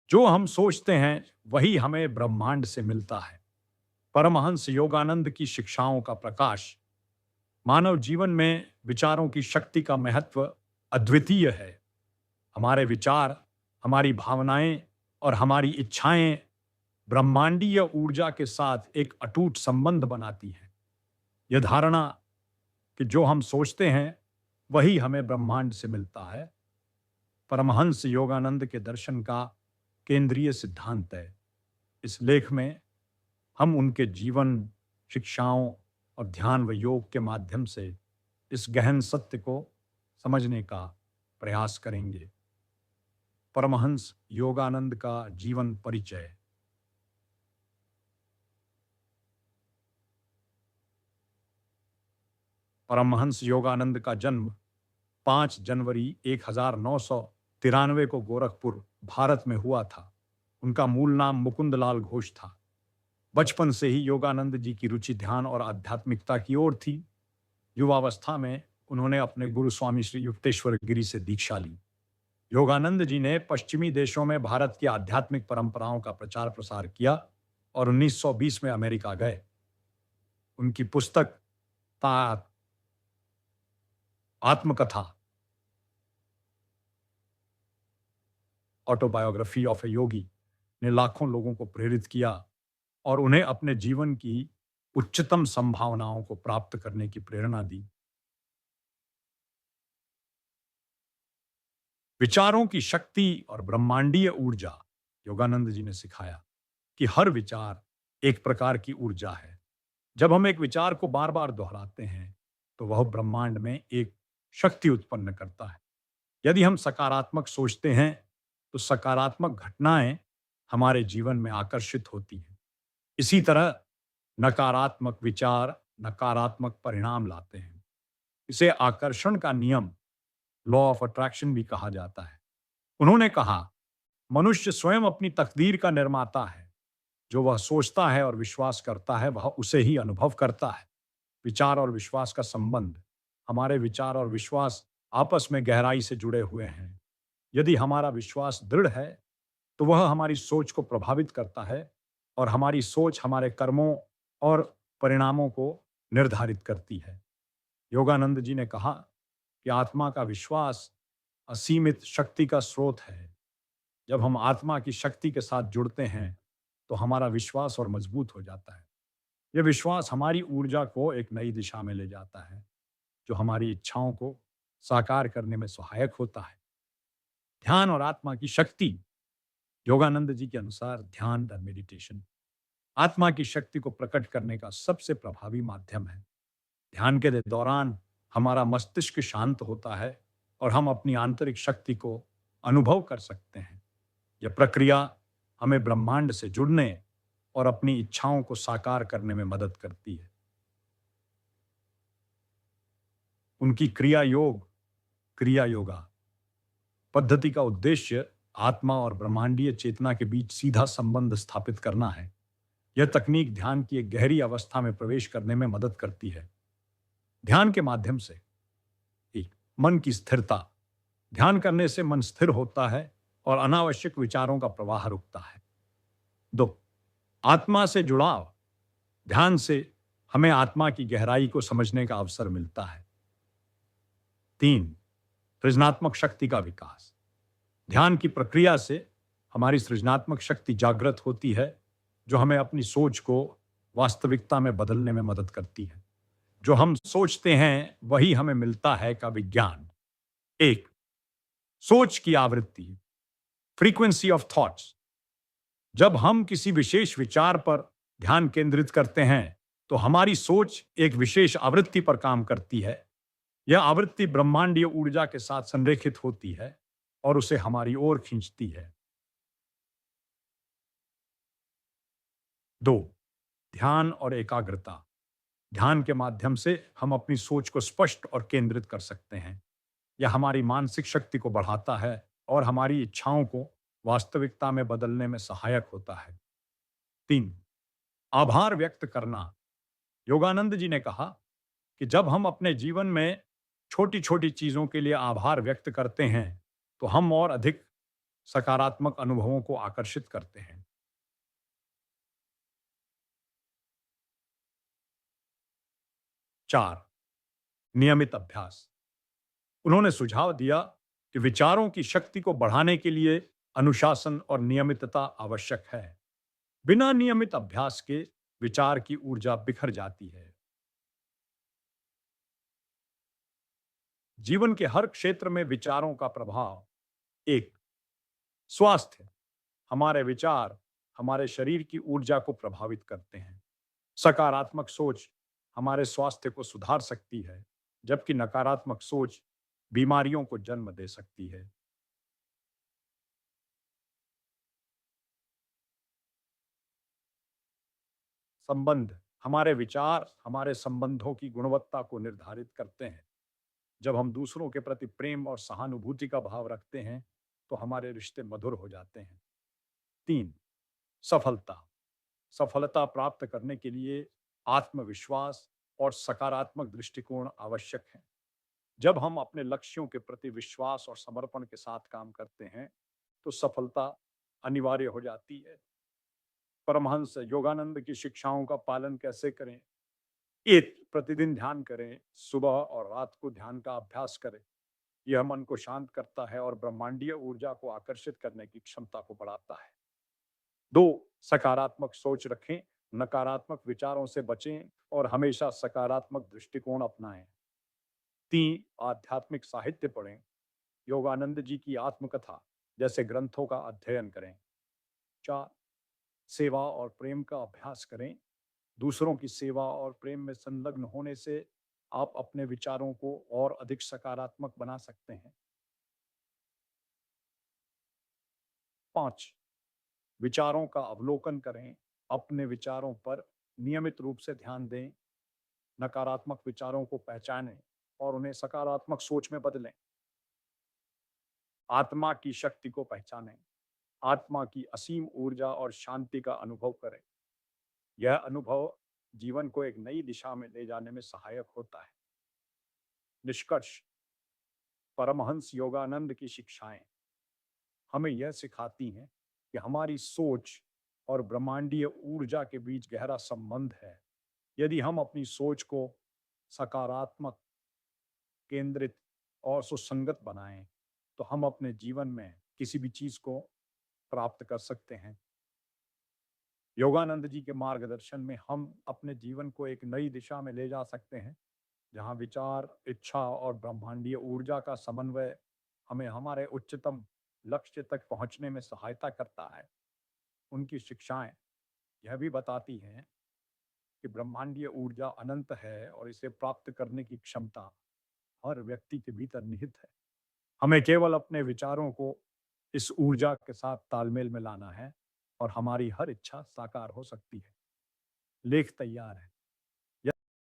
जो हम सोचते हैं वही हमें ब्रह्मांड से मिलता है। परमहंस योगानंद की शिक्षाओं का प्रकाश मानव जीवन में विचारों की शक्ति का महत्व अद्वितीय है। हमारे विचार, हमारी भावनाएं और हमारी इच्छाएं ब्रह्मांडीय ऊर्जा के साथ एक अटूट संबंध बनाती हैं। यह धारणा कि जो हम सोचते हैं वही हमें ब्रह्मांड से मिलता है, परमहंस योगानंद के दर्शन का केंद्रीय सिद्धांत है। इस लेख में हम उनके जीवन, शिक्षाओं और ध्यान व योग के माध्यम से इस गहन सत्य को समझने का प्रयास करेंगे। परमहंस योगानंद का जीवन परिचय। परमहंस योगानंद का जन्म 5 जनवरी 1993 को गोरखपुर, भारत में हुआ था। उनका मूल नाम मुकुंदलाल घोष था। बचपन से ही योगानंद जी की रुचि ध्यान और आध्यात्मिकता की ओर थी। युवावस्था में उन्होंने अपने गुरु स्वामी श्री युक्तेश्वर गिरी से दीक्षा ली। योगानंद जी ने पश्चिमी देशों में भारत की आध्यात्मिक परंपराओं का प्रचार प्रसार किया और 1920 में अमेरिका गए। उनकी पुस्तक ता आत्मकथा, ऑटोबायोग्राफी ऑफ ए योगी, ने लाखों लोगों को प्रेरित किया और उन्हें अपने जीवन की उच्चतम संभावनाओं को प्राप्त करने की प्रेरणा दी। विचारों की शक्ति और ब्रह्मांडीय ऊर्जा। योगानंद जी ने सिखाया कि हर विचार एक प्रकार की ऊर्जा है। जब हम एक विचार को बार बार दोहराते हैं तो वह ब्रह्मांड में एक शक्ति उत्पन्न करता है। यदि हम सकारात्मक सोचते हैं तो सकारात्मक घटनाएं हमारे जीवन में आकर्षित होती हैं। इसी तरह नकारात्मक विचार नकारात्मक परिणाम लाते हैं। इसे आकर्षण का नियम, लॉ ऑफ अट्रैक्शन भी कहा जाता है। उन्होंने कहा, मनुष्य स्वयं अपनी तकदीर का निर्माता है। जो वह सोचता है और विश्वास करता है वह उसे ही अनुभव करता है। विचार और विश्वास का संबंध। हमारे विचार और विश्वास आपस में गहराई से जुड़े हुए हैं। यदि हमारा विश्वास दृढ़ है तो वह हमारी सोच को प्रभावित करता है और हमारी सोच हमारे कर्मों और परिणामों को निर्धारित करती है। योगानंद जी ने कहा कि आत्मा का विश्वास असीमित शक्ति का स्रोत है। जब हम आत्मा की शक्ति के साथ जुड़ते हैं तो हमारा विश्वास और मजबूत हो जाता है। यह विश्वास हमारी ऊर्जा को एक नई दिशा में ले जाता है, जो हमारी इच्छाओं को साकार करने में सहायक होता है। ध्यान और आत्मा की शक्ति। योगानंद जी के अनुसार ध्यान व मेडिटेशन आत्मा की शक्ति को प्रकट करने का सबसे प्रभावी माध्यम है। ध्यान के दौरान हमारा मस्तिष्क शांत होता है और हम अपनी आंतरिक शक्ति को अनुभव कर सकते हैं। यह प्रक्रिया हमें ब्रह्मांड से जुड़ने और अपनी इच्छाओं को साकार करने में मदद करती है। उनकी क्रिया योगा पद्धति का उद्देश्य आत्मा और ब्रह्मांडीय चेतना के बीच सीधा संबंध स्थापित करना है। यह तकनीक ध्यान की एक गहरी अवस्था में प्रवेश करने में मदद करती है। ध्यान के माध्यम से एक मन की स्थिरता। ध्यान करने से मन स्थिर होता है और अनावश्यक विचारों का प्रवाह रुकता है। 2, आत्मा से जुड़ाव। ध्यान से हमें आत्मा की गहराई को समझने का अवसर मिलता है। 3, सृजनात्मक शक्ति का विकास। ध्यान की प्रक्रिया से हमारी सृजनात्मक शक्ति जागृत होती है, जो हमें अपनी सोच को वास्तविकता में बदलने में मदद करती है। जो हम सोचते हैं वही हमें मिलता है का विज्ञान। 1, सोच की आवृत्ति, फ्रीक्वेंसी ऑफ थॉट्स। जब हम किसी विशेष विचार पर ध्यान केंद्रित करते हैं तो हमारी सोच एक विशेष आवृत्ति पर काम करती है। यह आवृत्ति ब्रह्मांडीय ऊर्जा के साथ संरेखित होती है और उसे हमारी ओर खींचती है। 2, ध्यान और एकाग्रता। ध्यान के माध्यम से हम अपनी सोच को स्पष्ट और केंद्रित कर सकते हैं। यह हमारी मानसिक शक्ति को बढ़ाता है और हमारी इच्छाओं को वास्तविकता में बदलने में सहायक होता है। 3, आभार व्यक्त करना। योगानंद जी ने कहा कि जब हम अपने जीवन में छोटी छोटी चीजों के लिए आभार व्यक्त करते हैं तो हम और अधिक सकारात्मक अनुभवों को आकर्षित करते हैं। 4. नियमित अभ्यास। उन्होंने सुझाव दिया कि विचारों की शक्ति को बढ़ाने के लिए अनुशासन और नियमितता आवश्यक है। बिना नियमित अभ्यास के विचार की ऊर्जा बिखर जाती है। जीवन के हर क्षेत्र में विचारों का प्रभाव। एक, स्वास्थ्य। हमारे विचार हमारे शरीर की ऊर्जा को प्रभावित करते हैं। सकारात्मक सोच हमारे स्वास्थ्य को सुधार सकती है, जबकि नकारात्मक सोच बीमारियों को जन्म दे सकती है। संबंध। हमारे विचार हमारे संबंधों की गुणवत्ता को निर्धारित करते हैं। जब हम दूसरों के प्रति प्रेम और सहानुभूति का भाव रखते हैं, तो हमारे रिश्ते मधुर हो जाते हैं। 3. सफलता। सफलता प्राप्त करने के लिए आत्मविश्वास और सकारात्मक दृष्टिकोण आवश्यक है। जब हम अपने लक्ष्यों के प्रति विश्वास और समर्पण के साथ काम करते हैं, तो सफलता अनिवार्य हो जाती है। परमहंस योगानंद की शिक्षाओं का पालन कैसे करें? एक, प्रतिदिन ध्यान करें। सुबह और रात को ध्यान का अभ्यास करें। यह मन को शांत करता है और ब्रह्मांडीय ऊर्जा को आकर्षित करने की क्षमता को बढ़ाता है। 2, सकारात्मक सोच रखें। नकारात्मक विचारों से बचें और हमेशा सकारात्मक दृष्टिकोण अपनाएं। 3, आध्यात्मिक साहित्य पढ़ें। योगानंद जी की आत्मकथा जैसे ग्रंथों का अध्ययन करें। 4, सेवा और प्रेम का अभ्यास करें। दूसरों की सेवा और प्रेम में संलग्न होने से आप अपने विचारों को और अधिक सकारात्मक बना सकते हैं। 5, विचारों का अवलोकन करें। अपने विचारों पर नियमित रूप से ध्यान दें। नकारात्मक विचारों को पहचानें और उन्हें सकारात्मक सोच में बदलें। आत्मा की शक्ति को पहचानें। आत्मा की असीम ऊर्जा और शांति का अनुभव करें। यह अनुभव जीवन को एक नई दिशा में ले जाने में सहायक होता है। निष्कर्ष। परमहंस योगानंद की शिक्षाएं हमें यह सिखाती हैं कि हमारी सोच और ब्रह्मांडीय ऊर्जा के बीच गहरा संबंध है। यदि हम अपनी सोच को सकारात्मक, केंद्रित और सुसंगत बनाएं, तो हम अपने जीवन में किसी भी चीज को प्राप्त कर सकते हैं। योगानंद जी के मार्गदर्शन में हम अपने जीवन को एक नई दिशा में ले जा सकते हैं, जहां विचार, इच्छा और ब्रह्मांडीय ऊर्जा का समन्वय हमें हमारे उच्चतम लक्ष्य तक पहुंचने में सहायता करता है। उनकी शिक्षाएं यह भी बताती हैं कि ब्रह्मांडीय ऊर्जा अनंत है और इसे प्राप्त करने की क्षमता हर व्यक्ति के भीतर निहित है। हमें केवल अपने विचारों को इस ऊर्जा के साथ तालमेल में लाना है और हमारी हर इच्छा साकार हो सकती है। लेख तैयार है।